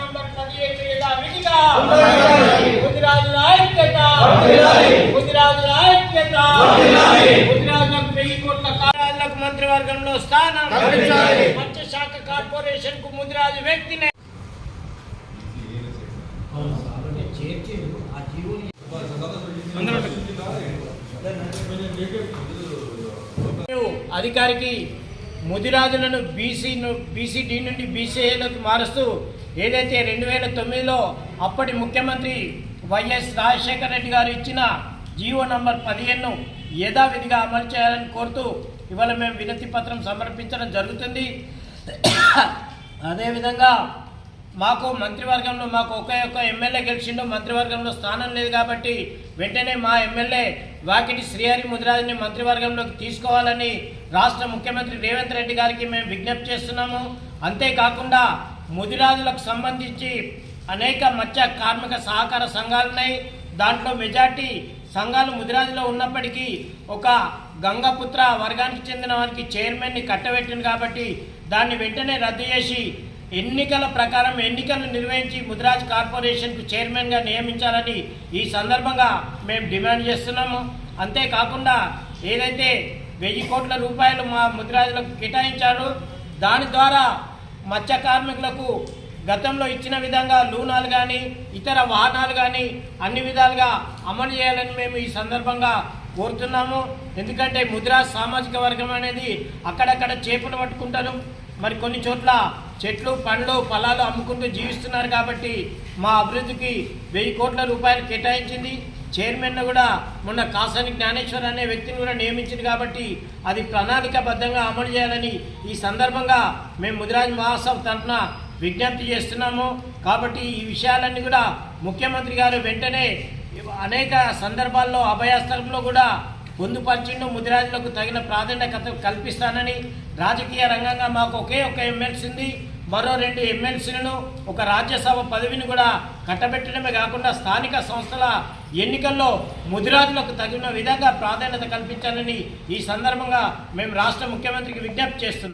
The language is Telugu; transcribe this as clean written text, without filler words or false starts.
నంబర్ 17 యథావిధిగా ముదిరాజుల ఐక్యత, ముదిరాజుల ఐక్యత, ముదిరాజులకు 1000 కోట్ల కార్యాలకు మంత్రివర్గంలో స్థానం, మత్స్యశాఖ కార్పొరేషన్ కు ముదిరాజు వ్యక్తిని అధికారికి ముదిరాజులను బీసీడీ నుండి బీసీఏలకు మారుస్తూ ఏదైతే 2009లో అప్పటి ముఖ్యమంత్రి వైఎస్ రాజశేఖర రెడ్డి గారు ఇచ్చిన జీవో నంబర్ 15ను యథావిధిగా అమలు చేయాలని కోరుతూ ఇవాళ మేము వినతి పత్రం సమర్పించడం జరుగుతుంది. అదేవిధంగా మాకు మంత్రివర్గంలో ఒకే ఎమ్మెల్యే గెలిచిండు, మంత్రివర్గంలో స్థానం లేదు కాబట్టి వెంటనే మా ఎమ్మెల్యే వాకిటి శ్రీహరి ముదిరాజుని మంత్రివర్గంలోకి తీసుకోవాలని రాష్ట్ర ముఖ్యమంత్రి రేవంత్ రెడ్డి గారికి మేము విజ్ఞప్తి చేస్తున్నాము. అంతేకాకుండా ముదిరాజులకు సంబంధించి అనేక మత్స్య కార్మిక సహకార సంఘాలు ఉన్నాయి. దాంట్లో మెజార్టీ సంఘాలు ముదిరాజులో ఉన్నప్పటికీ ఒక గంగపుత్ర వర్గానికి చెందిన వారికి చైర్మన్ని కట్టబెట్టింది కాబట్టి దాన్ని వెంటనే రద్దు చేసి ఎన్నికల ప్రకారం ఎన్నికలు నిర్వహించి ముదిరాజ్ కార్పొరేషన్కు చైర్మన్గా నియమించాలని ఈ సందర్భంగా మేము డిమాండ్ చేస్తున్నాము. అంతేకాకుండా ఏదైతే 1000 కోట్ల రూపాయలు మా ముదిరాజులకు కేటాయించారో దాని ద్వారా మత్స్య కార్మికులకు గతంలో ఇచ్చిన విధంగా లూనాలు కానీ ఇతర వాహనాలు కానీ అన్ని విధాలుగా అమలు చేయాలని మేము ఈ సందర్భంగా కోరుతున్నాము. ఎందుకంటే ముదిరాజ్ సామాజిక వర్గం అనేది అక్కడక్కడ చేపలు పట్టుకుంటారు, మరి కొన్ని చోట్ల చెట్లు పండ్లు ఫలాలు అమ్ముకుంటూ జీవిస్తున్నారు కాబట్టి మా అభివృద్ధికి 1000 కోట్ల రూపాయలు కేటాయించింది. చైర్మన్ కూడా మొన్న కాసాని జ్ఞానేశ్వర్ అనే వ్యక్తిని కూడా నియమించింది కాబట్టి అది ప్రణాళికాబద్ధంగా అమలు చేయాలని ఈ సందర్భంగా మేము ముదిరాజ్ మహాసభ తరఫున విజ్ఞప్తి చేస్తున్నాము. కాబట్టి ఈ విషయాలన్నీ కూడా ముఖ్యమంత్రి గారు వెంటనే అనేక సందర్భాల్లో అభయాస్తంలో కూడా పొందుపరిచిండు. ముదిరాజులకు తగిన ప్రాధాన్యత కల్పిస్తానని రాజకీయ రంగంగా మాకు ఒకే ఒక ఎమ్మెల్సీ ఉంది, మరో 2 ఎమ్మెల్సీలను ఒక రాజ్యసభ పదవిని కూడా కట్టబెట్టడమే కాకుండా స్థానిక సంస్థల ఎన్నికల్లో ముదిరాజులకు తగిన విధంగా ప్రాధాన్యత కల్పించాలని ఈ సందర్భంగా మేము రాష్ట్ర ముఖ్యమంత్రికి విజ్ఞప్తి చేస్తున్నాం.